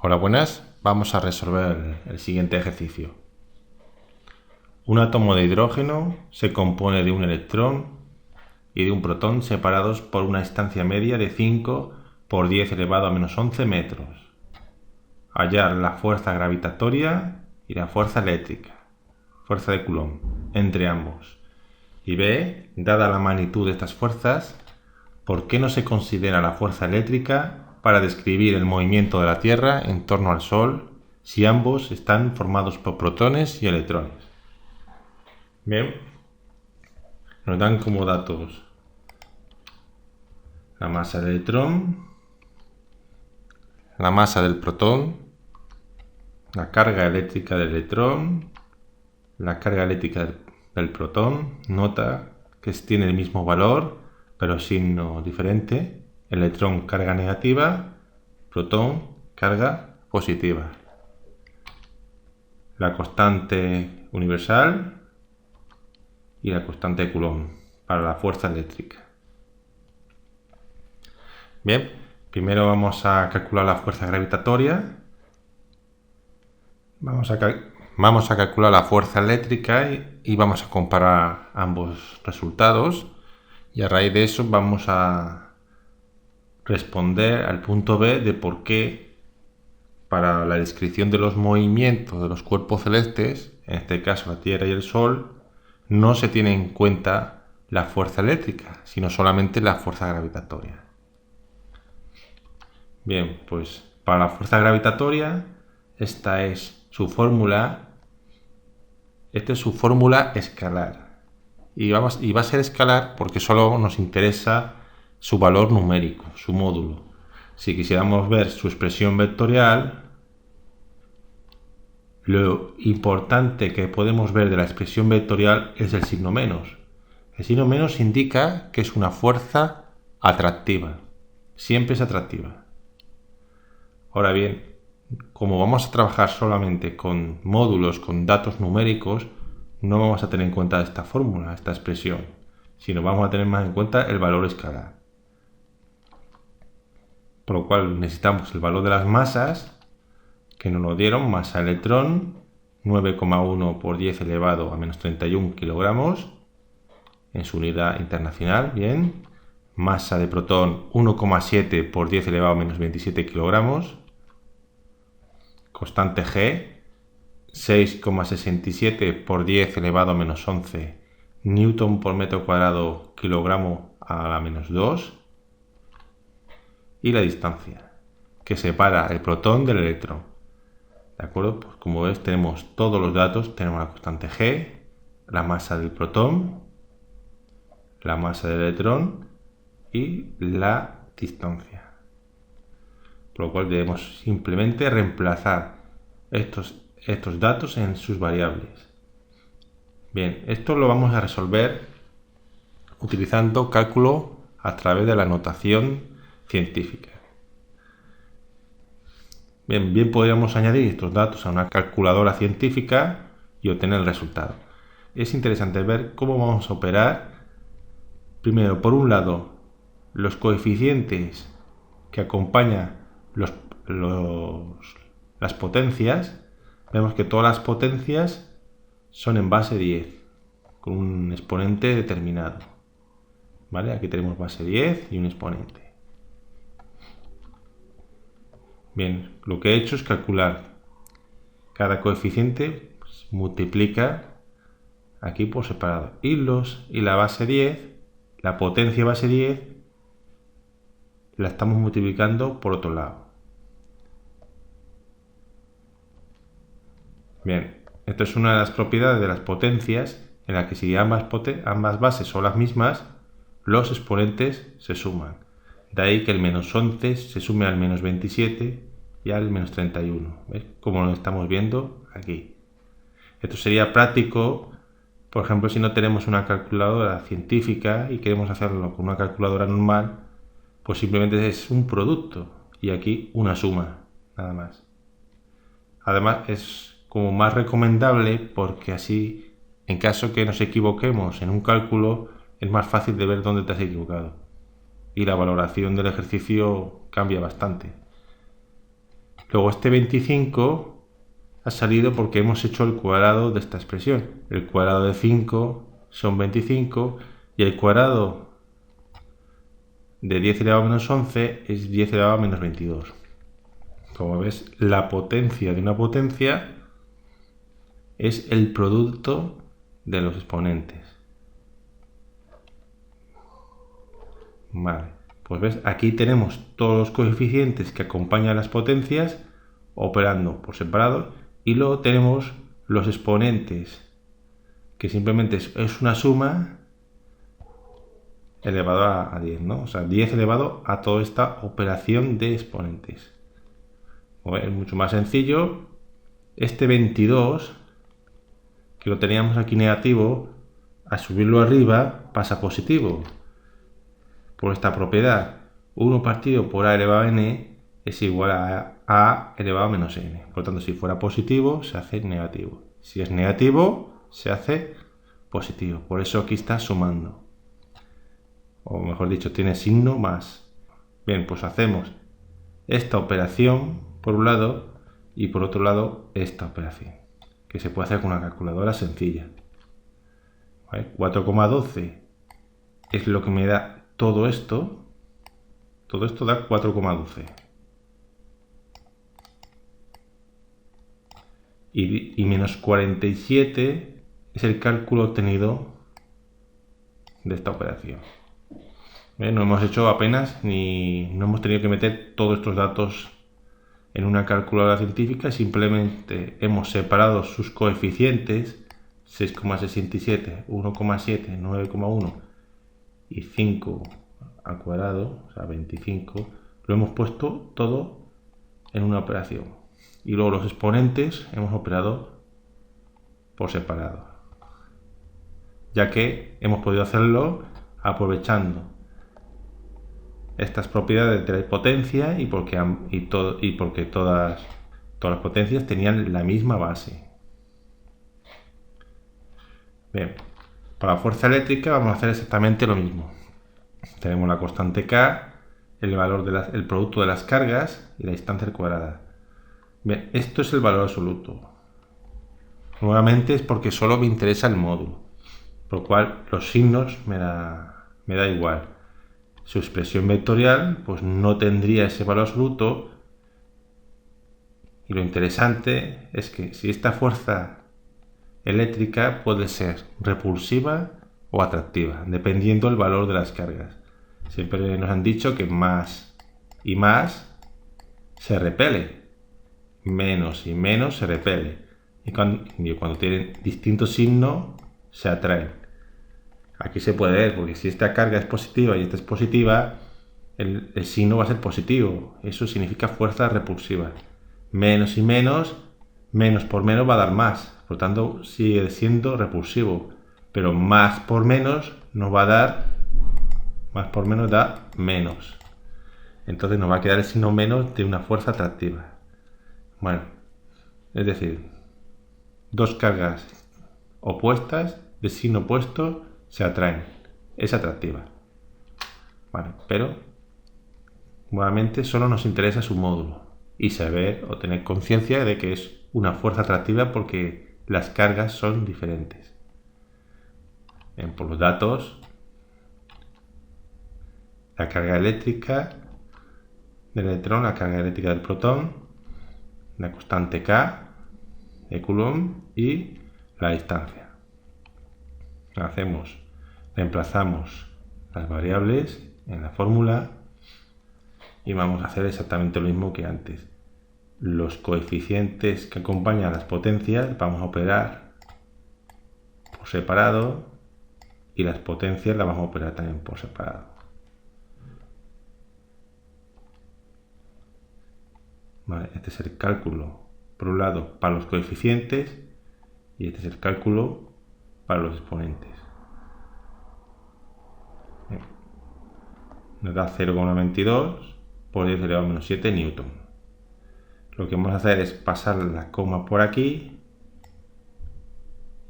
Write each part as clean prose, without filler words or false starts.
Hola, buenas. Vamos a resolver el siguiente ejercicio. Un átomo de hidrógeno se compone de un electrón y de un protón separados por una distancia media de 5 por 10 elevado a menos 11 metros. Hallar la fuerza gravitatoria y la fuerza eléctrica, fuerza de Coulomb, entre ambos. Y B, dada la magnitud de estas fuerzas, ¿por qué no se considera la fuerza eléctrica para describir el movimiento de la Tierra en torno al Sol si ambos están formados por protones y electrones? Bien, nos dan como datos la masa del electrón, la masa del protón, la carga eléctrica del electrón, la carga eléctrica del protón. Nota que tiene el mismo valor, pero signo diferente. Electrón, carga negativa, protón, carga positiva. La constante universal y la constante de Coulomb para la fuerza eléctrica. Bien, primero vamos a calcular la fuerza gravitatoria. Vamos a calcular la fuerza eléctrica y vamos a comparar ambos resultados. Y a raíz de eso vamos a responder al punto B de por qué para la descripción de los movimientos de los cuerpos celestes, en este caso la Tierra y el Sol, no se tiene en cuenta la fuerza eléctrica, sino solamente la fuerza gravitatoria. Bien, pues para la fuerza gravitatoria, esta es su fórmula escalar. Y va a ser escalar porque solo nos interesa su valor numérico, su módulo. Si quisiéramos ver su expresión vectorial, lo importante que podemos ver de la expresión vectorial es el signo menos. El signo menos indica que es una fuerza atractiva. Siempre es atractiva. Ahora bien, como vamos a trabajar solamente con módulos, con datos numéricos, no vamos a tener en cuenta esta fórmula, esta expresión, sino vamos a tener más en cuenta el valor escalar. Por lo cual necesitamos el valor de las masas, que nos lo dieron. Masa electrón, 9,1 por 10 elevado a menos 31 kilogramos, en su unidad internacional, bien. Masa de protón, 1,7 por 10 elevado a menos 27 kilogramos. Constante G, 6,67 por 10 elevado a menos 11 newton por metro cuadrado kilogramo a la menos 2. Y la distancia que separa el protón del electrón. ¿De acuerdo? Pues como ves, tenemos todos los datos. Tenemos la constante G, la masa del protón, la masa del electrón y la distancia. Por lo cual debemos simplemente reemplazar estos datos en sus variables. Bien, esto lo vamos a resolver utilizando cálculo a través de la notación científica. Bien podríamos añadir estos datos a una calculadora científica y obtener el resultado. Es interesante ver cómo vamos a operar. Primero, por un lado, los coeficientes que acompañan las potencias. Vemos que todas las potencias son en base 10, con un exponente determinado. ¿Vale? Aquí tenemos base 10 y un exponente. Bien, lo que he hecho es calcular cada coeficiente, pues, multiplica aquí por separado. Y la base 10, la potencia base 10, la estamos multiplicando por otro lado. Bien, esto es una de las propiedades de las potencias, en la que si ambas bases son las mismas, los exponentes se suman. De ahí que el menos 11 se sume al menos 27 y al menos 31. ¿Ves? Como lo estamos viendo aquí. Esto sería práctico, por ejemplo, si no tenemos una calculadora científica y queremos hacerlo con una calculadora normal, pues simplemente es un producto y aquí una suma, nada más. Además es como más recomendable porque así, en caso que nos equivoquemos en un cálculo, es más fácil de ver dónde te has equivocado. Y la valoración del ejercicio cambia bastante. Luego este 25 ha salido porque hemos hecho el cuadrado de esta expresión. El cuadrado de 5 son 25 y el cuadrado de 10 elevado a menos 11 es 10 elevado a menos 22. Como ves, la potencia de una potencia es el producto de los exponentes. Vale, pues ves, aquí tenemos todos los coeficientes que acompañan a las potencias operando por separado y luego tenemos los exponentes, que simplemente es una suma elevado a 10, ¿no? O sea, 10 elevado a toda esta operación de exponentes. Es mucho más sencillo. Este 22, que lo teníamos aquí negativo, al subirlo arriba pasa positivo. Por esta propiedad, 1 partido por a elevado a n es igual a a elevado a menos n. Por lo tanto, si fuera positivo, se hace negativo. Si es negativo, se hace positivo. Por eso aquí está sumando. O mejor dicho, tiene signo más. Bien, pues hacemos esta operación por un lado y por otro lado esta operación, que se puede hacer con una calculadora sencilla. ¿Vale? 4,12 es lo que me da todo esto. Todo esto da 4,12. Y menos 47 es el cálculo obtenido de esta operación. No hemos hecho apenas no hemos tenido que meter todos estos datos en una calculadora científica, simplemente hemos separado sus coeficientes, 6,67, 1,7, 9,1 y 5 al cuadrado, o sea 25, lo hemos puesto todo en una operación. Y luego los exponentes hemos operado por separado, ya que hemos podido hacerlo aprovechando estas propiedades de la potencia y porque todas las potencias tenían la misma base. Bien, para la fuerza eléctrica vamos a hacer exactamente lo mismo. Tenemos la constante K, el valor el producto de las cargas y la distancia al cuadrado. Bien, esto es el valor absoluto. Nuevamente es porque solo me interesa el módulo, por lo cual los signos me da igual. Su expresión vectorial pues no tendría ese valor absoluto, y lo interesante es que si esta fuerza eléctrica puede ser repulsiva o atractiva, dependiendo del valor de las cargas. Siempre nos han dicho que más y más se repele, menos y menos se repele, y cuando tienen distintos signos se atraen. Aquí se puede ver, porque si esta carga es positiva y esta es positiva, el signo va a ser positivo. Eso significa fuerza repulsiva. Menos y menos, menos por menos va a dar más. Por lo tanto, sigue siendo repulsivo. Pero más por menos nos va a dar, más por menos da menos. Entonces nos va a quedar el signo menos de una fuerza atractiva. Bueno, es decir, dos cargas opuestas de signo opuesto se atraen, es atractiva. Vale, pero nuevamente solo nos interesa su módulo y saber o tener conciencia de que es una fuerza atractiva porque las cargas son diferentes. Bien, por los datos, la carga eléctrica del electrón, la carga eléctrica del protón, la constante K de Coulomb y la distancia. Reemplazamos las variables en la fórmula y vamos a hacer exactamente lo mismo que antes. Los coeficientes que acompañan a las potencias vamos a operar por separado y las potencias las vamos a operar también por separado. Vale, este es el cálculo, por un lado, para los coeficientes y este es el cálculo para los exponentes. Nos da 0,92 por 10 elevado a menos 7 newton. Lo que vamos a hacer es pasar la coma por aquí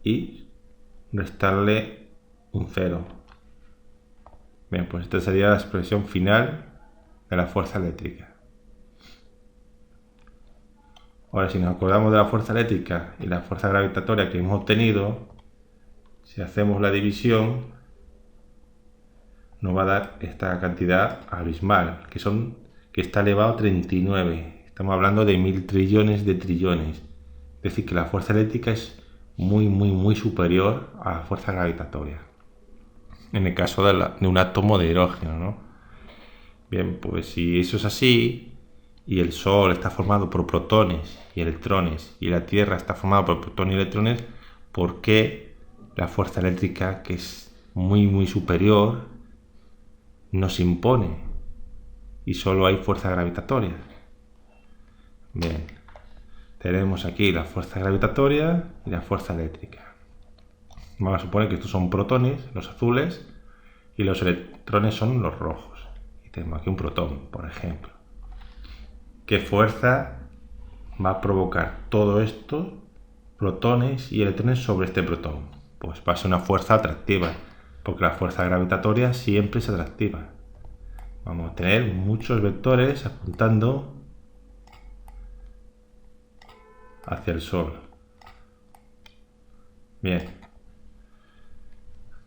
y restarle un 0. Bien, pues esta sería la expresión final de la fuerza eléctrica. Ahora, si nos acordamos de la fuerza eléctrica y la fuerza gravitatoria que hemos obtenido, si hacemos la división, nos va a dar esta cantidad abismal, que está elevado a 39. Estamos hablando de 1000 trillones de trillones. Es decir, que la fuerza eléctrica es muy superior a la fuerza gravitatoria. En el caso de un átomo de hidrógeno, ¿no? Bien, pues si eso es así, y el Sol está formado por protones y electrones, y la Tierra está formada por protones y electrones, ¿por qué la fuerza eléctrica, que es muy superior, nos impone y solo hay fuerza gravitatoria? Bien, tenemos aquí la fuerza gravitatoria y la fuerza eléctrica. Vamos a suponer que estos son protones, los azules, y los electrones son los rojos. Y tenemos aquí un protón, por ejemplo. ¿Qué fuerza va a provocar todo esto, protones y electrones, sobre este protón? Pues va a ser una fuerza atractiva, porque la fuerza gravitatoria siempre es atractiva. Vamos a tener muchos vectores apuntando hacia el Sol. Bien,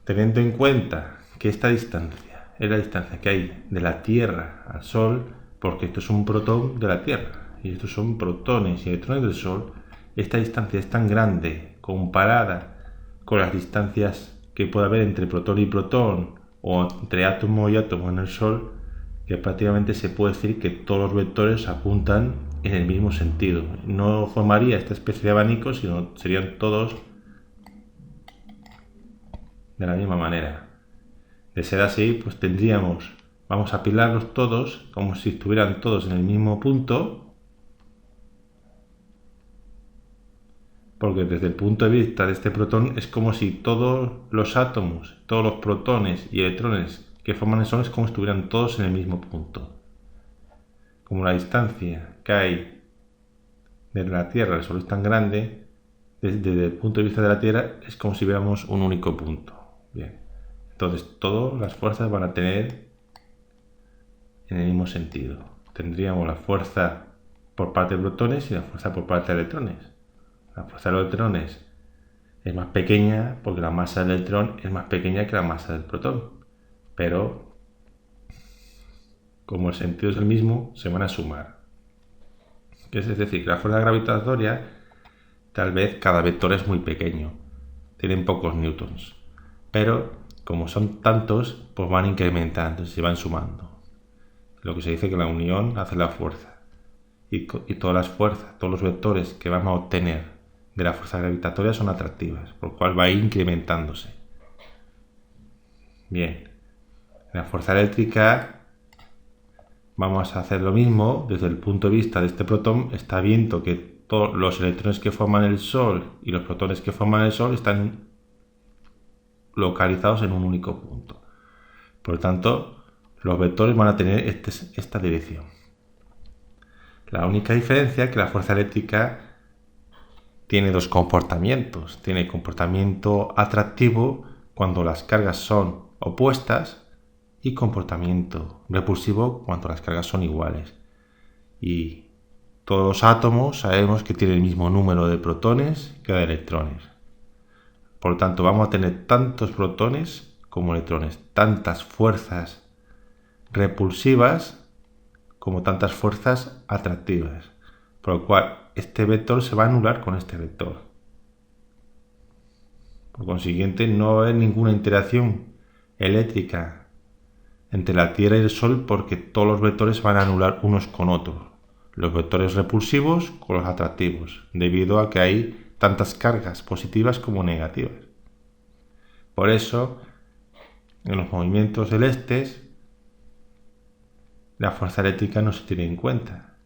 teniendo en cuenta que esta distancia es la distancia que hay de la Tierra al Sol, porque esto es un protón de la Tierra y estos son protones y electrones del Sol, esta distancia es tan grande comparada con las distancias que puede haber entre protón y protón o entre átomo y átomo en el Sol, que prácticamente se puede decir que todos los vectores apuntan en el mismo sentido. No formaría esta especie de abanico, sino serían todos de la misma manera. De ser así, pues vamos a apilarlos todos como si estuvieran todos en el mismo punto, porque desde el punto de vista de este protón es como si todos los átomos, todos los protones y electrones que forman el Sol es como si estuvieran todos en el mismo punto. Como la distancia que hay desde la Tierra al Sol es tan grande, desde el punto de vista de la Tierra es como si viéramos un único punto. Bien, entonces todas las fuerzas van a tener en el mismo sentido. Tendríamos la fuerza por parte de protones y la fuerza por parte de electrones. La fuerza de los electrones es más pequeña porque la masa del electrón es más pequeña que la masa del protón. Pero, como el sentido es el mismo, se van a sumar. Es decir, que la fuerza gravitatoria, tal vez cada vector es muy pequeño. Tienen pocos newtons. Pero, como son tantos, pues van incrementando, se van sumando. Lo que se dice que la unión hace la fuerza. Y todas las fuerzas, todos los vectores que vamos a obtener de la fuerza gravitatoria son atractivas, por lo cual va a ir incrementándose. Bien, en la fuerza eléctrica vamos a hacer lo mismo. Desde el punto de vista de este protón, está viendo que todos los electrones que forman el Sol y los protones que forman el Sol están localizados en un único punto. Por lo tanto, los vectores van a tener esta dirección. La única diferencia es que la fuerza eléctrica tiene dos comportamientos. Tiene el comportamiento atractivo cuando las cargas son opuestas y comportamiento repulsivo cuando las cargas son iguales. Y todos los átomos sabemos que tienen el mismo número de protones que de electrones. Por lo tanto, vamos a tener tantos protones como electrones, tantas fuerzas repulsivas como tantas fuerzas atractivas. Por lo cual, este vector se va a anular con este vector. Por consiguiente, no va a haber ninguna interacción eléctrica entre la Tierra y el Sol, porque todos los vectores van a anular unos con otros. Los vectores repulsivos con los atractivos, debido a que hay tantas cargas positivas como negativas. Por eso, en los movimientos celestes, la fuerza eléctrica no se tiene en cuenta,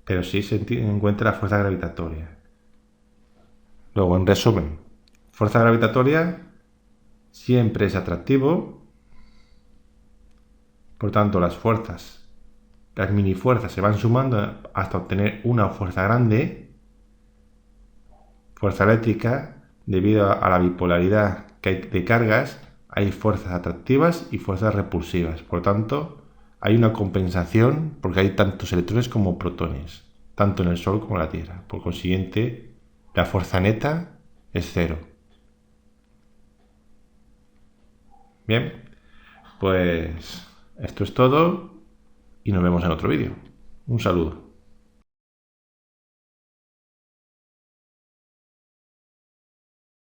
pero sí se tiene en cuenta la fuerza gravitatoria. Luego, en resumen, fuerza gravitatoria siempre es atractivo, por tanto las mini fuerzas se van sumando hasta obtener una fuerza grande. Fuerza eléctrica, debido a la bipolaridad que hay de cargas, hay fuerzas atractivas y fuerzas repulsivas. Por tanto, hay una compensación porque hay tantos electrones como protones. tanto en el Sol como en la Tierra. Por consiguiente, la fuerza neta es cero. Bien, pues esto es todo y nos vemos en otro vídeo. Un saludo.